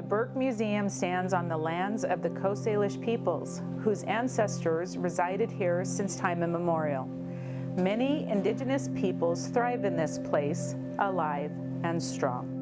Burke Museum stands on the lands of the Coast Salish peoples, whose ancestors resided here since time immemorial. Many Indigenous peoples thrive in this place, alive and strong.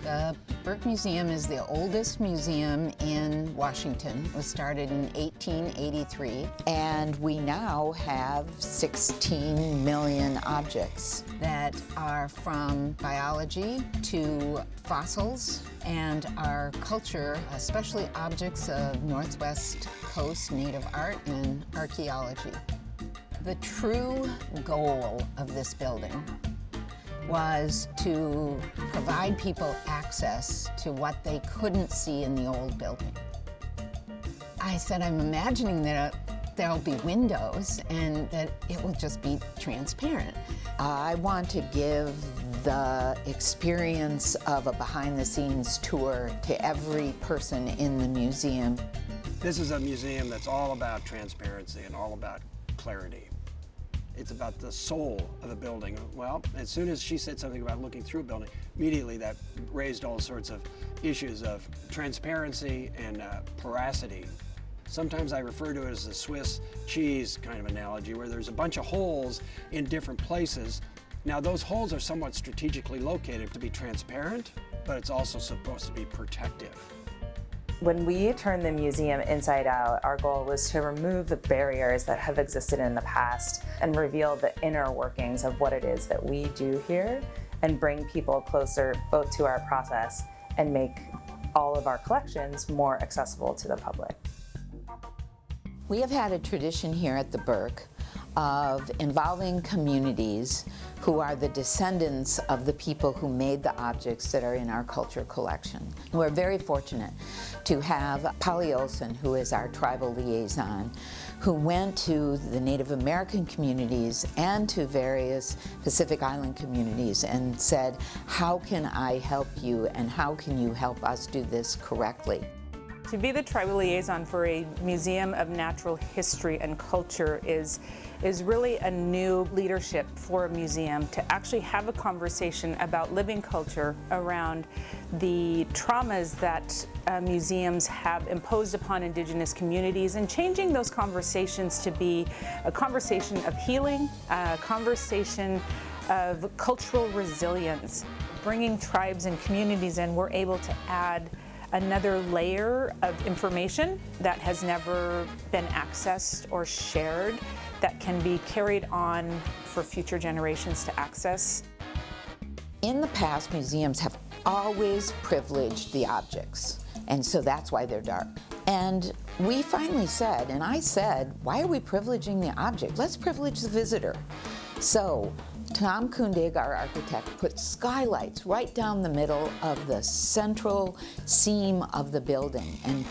The Burke Museum is the oldest museum in Washington. It was started in 1883, and we now have 16 million objects that are from biology to fossils and our culture, especially objects of Northwest Coast native art and archaeology. The true goal of this building was to provide people access to what they couldn't see in the old building. I said, I'm imagining that there'll be windows and that it will just be transparent. I want to give the experience of a behind-the-scenes tour to every person in the museum. This is a museum that's all about transparency and all about clarity. It's about the soul of the building. Well, as soon as she said something about looking through a building, immediately that raised all sorts of issues of transparency and porosity. Sometimes I refer to it as the Swiss cheese kind of analogy, where there's a bunch of holes in different places. Now, those holes are somewhat strategically located to be transparent, but it's also supposed to be protective. When we turned the museum inside out, our goal was to remove the barriers that have existed in the past and reveal the inner workings of what it is that we do here and bring people closer both to our process and make all of our collections more accessible to the public. We have had a tradition here at the Burke of involving communities who are the descendants of the people who made the objects that are in our culture collection. We're very fortunate to have Polly Olson, who is our tribal liaison, who went to the Native American communities and to various Pacific Island communities and said, how can I help you and how can you help us do this correctly? To be the tribal liaison for a museum of natural history and culture is really a new leadership for a museum, to actually have a conversation about living culture around the traumas that museums have imposed upon Indigenous communities, and changing those conversations to be a conversation of healing, a conversation of cultural resilience. Bringing tribes and communities in, we're able to add another layer of information that has never been accessed or shared, that can be carried on for future generations to access. In the past, museums have always privileged the objects, and so that's why they're dark. And we finally said, and I said, why are we privileging the object? Let's privilege the visitor. So Tom Kundig, our architect, put skylights right down the middle of the central seam of the building and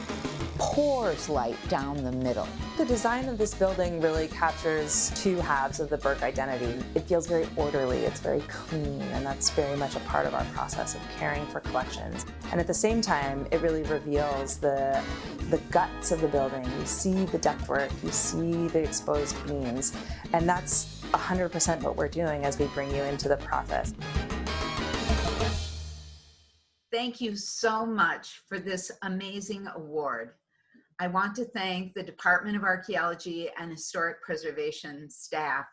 pours light down the middle. The design of this building really captures two halves of the Burke identity. It feels very orderly, it's very clean, and that's very much a part of our process of caring for collections. And at the same time, it really reveals the guts of the building. You see the ductwork, you see the exposed beams, and that's 100% what we're doing as we bring you into the process. Thank you so much for this amazing award. I want to thank the Department of Archaeology and Historic Preservation staff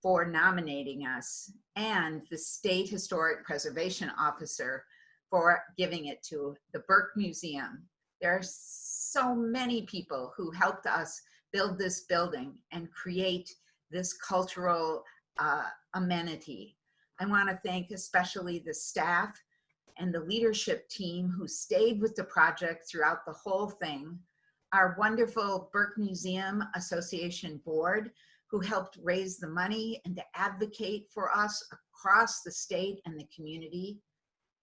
for nominating us, and the State Historic Preservation Officer for giving it to the Burke Museum. There are so many people who helped us build this building and create this cultural amenity. I want to thank especially the staff and the leadership team who stayed with the project throughout the whole thing, our wonderful Burke Museum Association board who helped raise the money and to advocate for us across the state and the community,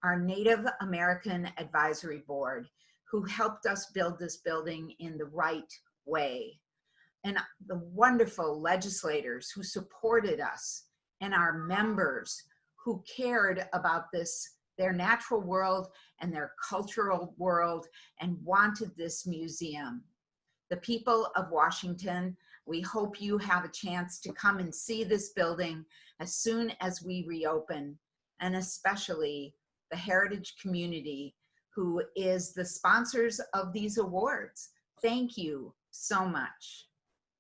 our Native American Advisory Board who helped us build this building in the right way, and the wonderful legislators who supported us, and our members who cared about this, their natural world and their cultural world, and wanted this museum. The people of Washington, we hope you have a chance to come and see this building as soon as we reopen, and especially the heritage community who is the sponsors of these awards. Thank you so much.